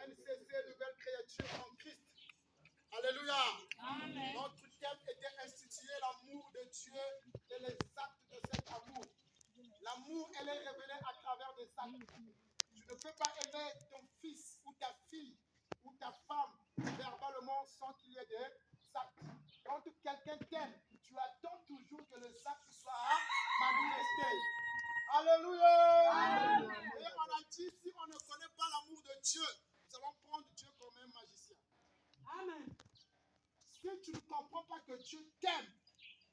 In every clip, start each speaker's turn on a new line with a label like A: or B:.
A: NCC, nouvelle créature en Christ. Alléluia.
B: Amen.
A: Notre thème était institué l'amour de Dieu et les actes de cet amour. L'amour, elle est révélée à travers des actes. Tu ne peux pas aimer ton fils ou ta fille ou ta femme verbalement sans qu'il y ait des actes. Quand quelqu'un t'aime, tu attends toujours que les actes soient manifestés. Alléluia.
B: Alléluia.
A: Et on a dit, si on ne connaît pas l'amour de Dieu, nous allons prendre Dieu comme un magicien.
B: Amen.
A: Si tu ne comprends pas que Dieu t'aime,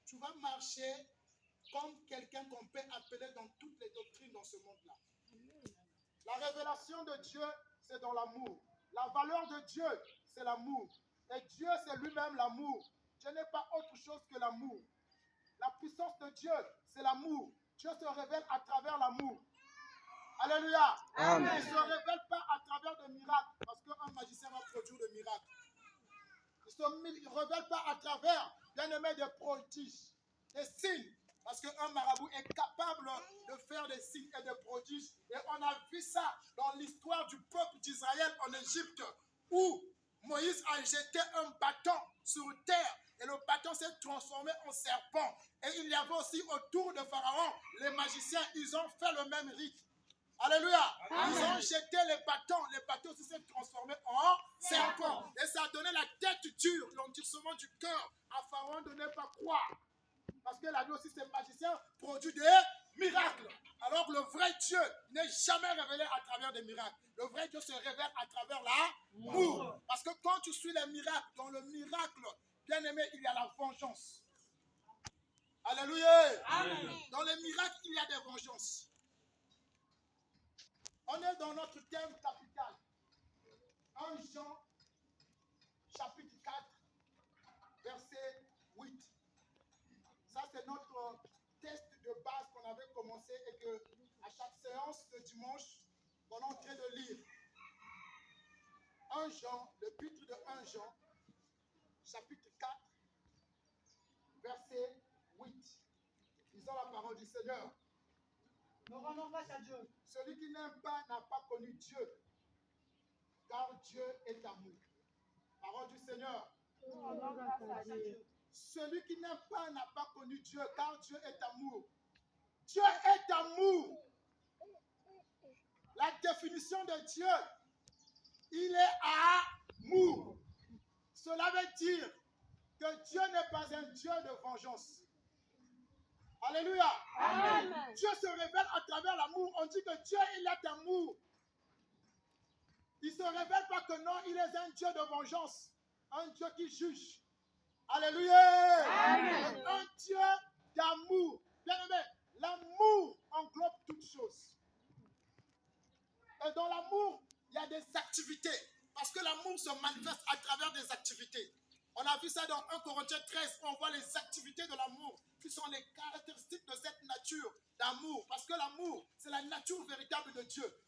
A: tu vas marcher comme quelqu'un qu'on peut appeler dans toutes les doctrines dans ce monde-là. La révélation de Dieu, c'est dans l'amour. La valeur de Dieu, c'est l'amour. Et Dieu, c'est lui-même l'amour. Dieu n'est pas autre chose que l'amour. La puissance de Dieu, c'est l'amour. Dieu se révèle à travers l'amour. Alléluia.
B: Amen.
A: Il ne se révèle pas à travers des miracles, parce qu'un magicien va produire des miracles. Il ne se révèle pas à travers, bien aimé, des prodiges, des signes. Parce qu'un marabout est capable de faire des signes et des prodiges. Et on a vu ça dans l'histoire du peuple d'Israël en Égypte, où Moïse a jeté un bâton sur terre. Et le bâton s'est transformé en serpent. Et il y avait aussi autour de Pharaon, les magiciens, ils ont fait le même rite. Alléluia.
B: Amen.
A: Ils ont jeté les bâtons aussi s'est transformé en serpent. Et ça a donné la tête dure, l'endurcissement du cœur à Pharaon de ne pas croire. Parce que la vie aussi, ces magiciens produisent des miracles. Alors le vrai Dieu n'est jamais révélé à travers des miracles. Le vrai Dieu se révèle à travers l'amour. Parce que quand tu suis les miracles, dans le miracle, bien aimé, il y a la vengeance. Alléluia.
B: Amen.
A: Dans les miracles, il y a des vengeances. On est dans notre thème capital. 1 Jean, chapitre 4, verset 8. Ça, c'est notre test de base qu'on avait commencé et que à chaque séance de dimanche, on est en train de lire. 1 Jean, l'épître de 1 Jean, chapitre 4, verset 8. Lisons la parole du Seigneur.
B: Nous rendons grâce à Dieu.
A: Celui qui n'aime pas n'a pas connu Dieu, car Dieu est amour. Parole du Seigneur.
B: Nous rendons grâce à Dieu.
A: Celui qui n'aime pas n'a pas connu Dieu, car Dieu est amour. Dieu est amour. La définition de Dieu, il est amour. Cela veut dire que Dieu n'est pas un Dieu de vengeance. Alléluia.
B: Amen.
A: Dieu se révèle à travers l'amour. On dit que Dieu, il est amour. Il ne se révèle pas que non, il est un Dieu de vengeance. Un Dieu qui juge. Alléluia.
B: Amen.
A: Un Dieu d'amour. Bien aimé, l'amour englobe toutes choses. Et dans l'amour, il y a des activités. Parce que l'amour se manifeste à travers des activités. On a vu ça dans 1 Corinthiens 13, où on voit les activités de l'amour, qui sont les caractéristiques de cette nature d'amour. Parce que l'amour, c'est la nature véritable de Dieu.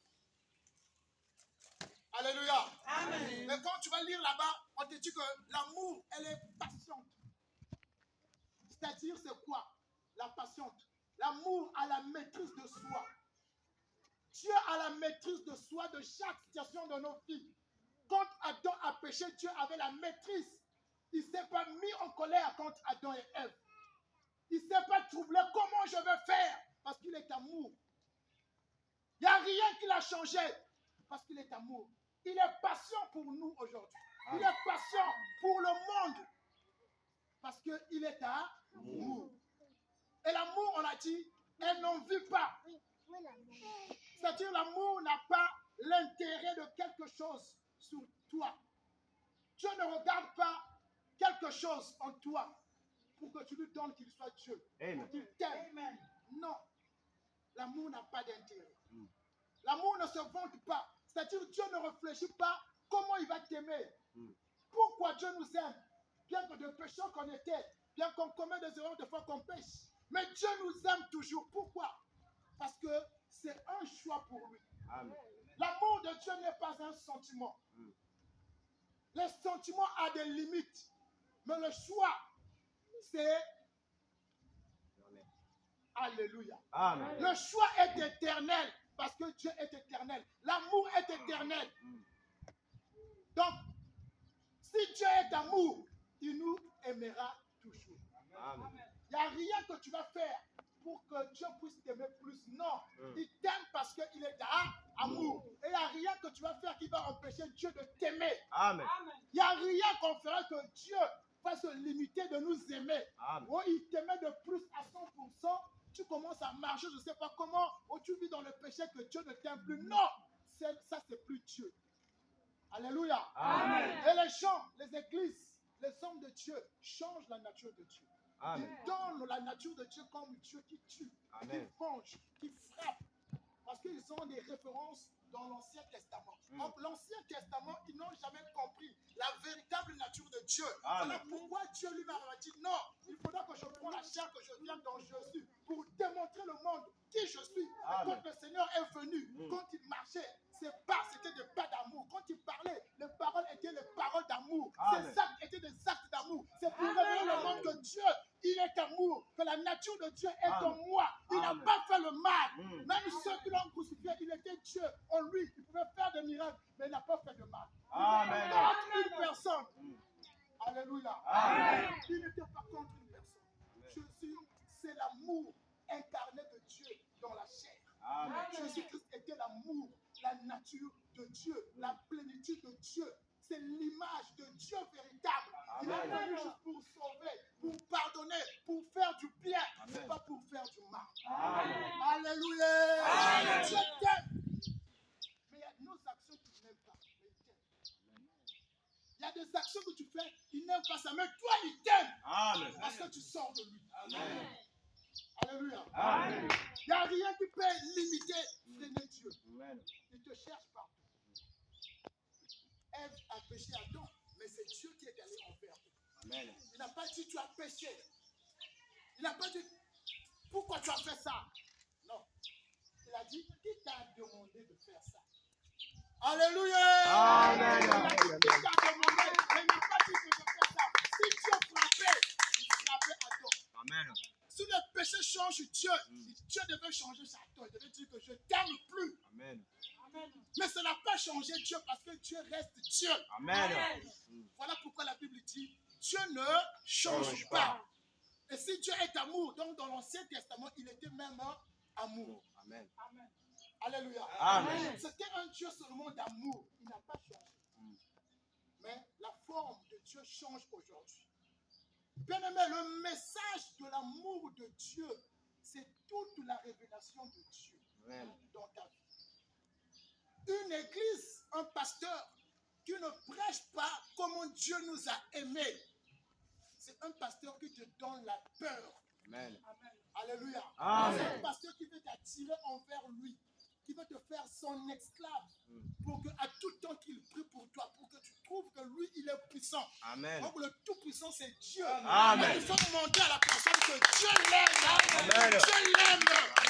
A: Alléluia.
B: Amen.
A: Mais quand tu vas lire là-bas, on te dit que l'amour, elle est patiente. C'est-à-dire, c'est quoi? La patiente. L'amour a la maîtrise de soi. Dieu a la maîtrise de soi de chaque situation de nos vies. Quand Adam a péché, Dieu avait la maîtrise. Il ne s'est pas mis en colère contre Adam et Ève. Il ne s'est pas troublé. Comment je vais faire? Parce qu'il est amour. Il n'y a rien qui l'a changé. Parce qu'il est amour. Il est patient pour nous aujourd'hui. Il est patient pour le monde. Parce qu'il est amour. Et l'amour, on l'a dit, elle n'en vit pas. C'est-à-dire l'amour n'a pas l'intérêt de quelque chose sur toi. Dieu ne regarde pas quelque chose en toi pour que tu lui donnes qu'il soit Dieu. Pour qu'il t'aime. Non. L'amour n'a pas d'intérêt. L'amour ne se vante pas. C'est-à-dire Dieu ne réfléchit pas comment il va t'aimer. Pourquoi Dieu nous aime? Bien que de pécheurs qu'on était, bien qu'on commet des erreurs de fois qu'on pêche. Mais Dieu nous aime toujours. Pourquoi? Parce que c'est un choix pour lui. L'amour de Dieu n'est pas un sentiment. Les sentiments ont des limites. Mais le choix, c'est... Alléluia.
C: Amen.
A: Le choix est éternel parce que Dieu est éternel. L'amour est éternel. Donc, si Dieu est amour, il nous aimera toujours.
C: Amen.
A: Il n'y a rien que tu vas faire pour que Dieu puisse t'aimer plus. Non, il t'aime parce qu'il est amour. Et il n'y a rien que tu vas faire qui va empêcher Dieu de t'aimer.
C: Amen.
A: Il n'y a rien qu'on fera que Dieu va se limiter de nous aimer.
C: Amen.
A: Oh, il t'aimait de plus à 100%. Tu commences à marcher, je ne sais pas comment. Oh, tu vis dans le péché que Dieu ne t'aime plus. Non, ça c'est plus Dieu. Alléluia.
C: Amen.
A: Et les gens, les églises, les hommes de Dieu changent la nature de Dieu.
C: Amen.
A: Ils donnent la nature de Dieu comme Dieu qui tue,
C: Amen.
A: qui venge, qui frappe. Parce qu'ils ont des références dans l'Ancien Testament. Donc l'Ancien Testament, ils n'ont jamais compris la véritable nature de Dieu.
C: Amen.
A: Voilà pourquoi Dieu lui-même a dit non, il faudra que je prenne la chair, que je vienne dans Jésus pour démontrer le monde qui je suis. Et
C: Amen.
A: quand le Seigneur est venu, quand il marchait, ses pas c'était des pas d'amour. Quand il parlait, les paroles étaient les paroles d'amour.
C: Amen.
A: Ses actes étaient des actes d'amour. C'est pour révéler le monde que Dieu, il est amour, que la nature de Dieu est en moi. Il n'a
C: Amen.
A: pas fait le mal. Même ceux qui l'ont crucifié, il était Dieu en lui. Il pouvait faire des miracles, mais il n'a pas fait de mal.
C: Amen.
A: Contre une personne. Alléluia.
C: Amen.
A: Il n'était pas contre une personne. Jésus, c'est l'amour incarné de Dieu dans la chair.
C: Amen.
A: Jésus-Christ était l'amour, la nature de Dieu, la plénitude de Dieu. C'est l'image de Dieu véritable. Il est
C: Amen.
A: venu juste pour sauver, pour pardonner, pour faire du bien,
C: Amen.
A: mais pas pour faire du mal.
C: Amen.
A: Alléluia.
C: Amen.
A: Dieu t'aime. Mais il y a nos actions que tu n'aimes pas, mais il t'aime. Il y a des actions que tu fais, il n'aime pas ça, mais toi, il t'aime.
C: Amen.
A: Parce que tu sors de lui.
C: Amen.
A: Alléluia.
C: Amen.
A: Il n'y a rien qui peut limiter, freiner Dieu.
C: Amen.
A: Il te cherche partout. Ève a péché Adam, mais c'est Dieu qui est allé envers eux.
C: Amen.
A: Il n'a pas dit tu as péché. Il n'a pas dit pourquoi tu as fait ça. Non. Il a dit qui t'a demandé de faire ça. Alléluia.
C: Amen.
A: Il a dit qui t'a demandé. Mais il n'a pas dit que je fais ça. Si Dieu frappait, il frappait Adam.
C: Amen.
A: Si le péché change Dieu, Dieu devait changer sa tête. Il devait dire que je t'aime plus.
C: Amen.
A: Mais ça n'a pas changé Dieu parce que Dieu reste Dieu.
C: Amen.
A: Voilà pourquoi la Bible dit Dieu ne change
C: Change
A: pas.
C: pas.
A: Et si Dieu est amour, donc dans l'Ancien Testament, il était même amour.
C: Amen.
A: Alléluia.
C: Amen.
A: C'était un Dieu seulement d'amour. Il n'a pas changé. Mais la forme de Dieu change aujourd'hui. Bien-aimé, le message de l'amour de Dieu, c'est toute la révélation de Dieu
C: Amen.
A: dans ta vie. Une église, un pasteur qui ne prêche pas comment Dieu nous a aimés, c'est un pasteur qui te donne la peur.
C: Amen.
A: Alléluia.
C: Amen.
A: C'est un pasteur qui veut t'attirer envers lui, qui veut te faire son esclave, pour qu'à tout temps qu'il prie pour toi, pour que tu trouves que lui, il est puissant.
C: Amen.
A: Donc le tout-puissant, c'est Dieu.
C: Amen.
A: Il faut montrer à la personne que Dieu l'aime.
C: Amen.
A: Dieu l'aime.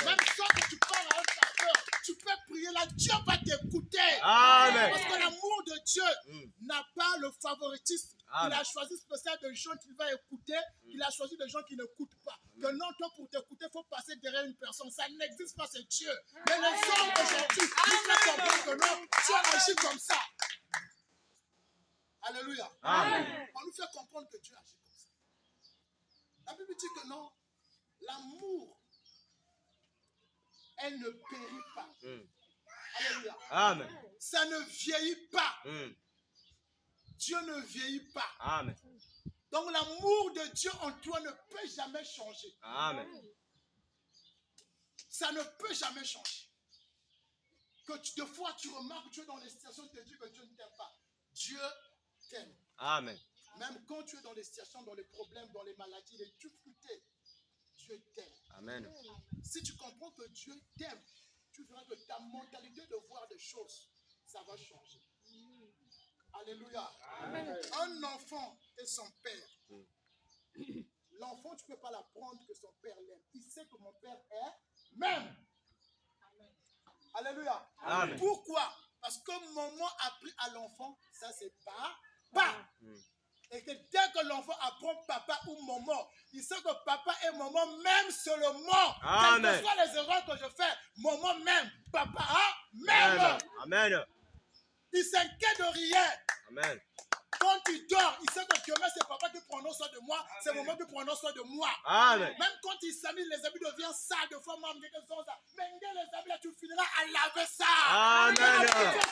A: Même sans que tu parles à un pasteur, tu peux prier là, Dieu va t'écouter.
C: Amen.
A: Parce que l'amour de Dieu n'a pas le favoritisme.
C: Amen.
A: Il a choisi spécial de gens qu'il va écouter. Il a choisi des gens qui n'écoutent pas. Que non, toi, pour t'écouter, il faut passer derrière une personne. Ça n'existe pas, c'est Dieu. Mais les hommes aujourd'hui, ils font comprendre que non, Dieu agit comme ça. Alléluia.
C: Amen.
A: On nous fait comprendre que Dieu agit comme ça. La Bible dit que non, l'amour, elle ne périt pas. Alléluia.
C: Amen.
A: Ça ne vieillit pas.
C: Mm.
A: Dieu ne vieillit pas.
C: Amen.
A: Donc l'amour de Dieu en toi ne peut jamais changer.
C: Amen.
A: Ça ne peut jamais changer. Que des fois tu remarques Dieu dans les situations, tu te dis que Dieu ne t'aime pas. Dieu t'aime.
C: Amen.
A: Même quand tu es dans les situations, dans les problèmes, dans les maladies, les difficultés, Dieu t'aime.
C: Amen.
A: Si tu comprends que Dieu t'aime, tu verras que ta mentalité de voir des choses, ça va changer. Alléluia.
B: Amen.
A: Un enfant et son père. L'enfant, tu ne peux pas l'apprendre que son père l'aime. Il sait que mon père est même. Alléluia.
C: Amen.
A: Pourquoi? Parce que maman a appris à l'enfant, ça c'est pas. Et que dès que l'enfant apprend papa ou maman, il sait que papa et maman m'aiment seulement.
C: Amen.
A: Quelles que soient les erreurs que je fais, maman m'aime, papa m'aime.
C: Amen.
A: Il s'inquiète de rien.
C: Amen.
A: Quand il dort, il sait que demain, c'est papa qui prend soin de moi, c'est maman qui prend soin de moi.
C: Amen.
A: Même quand il s'amuse, les habits deviennent sales de fois, maman, quelque chose. Mais les habits, là, tu finiras à laver ça.
C: Amen.
A: Tu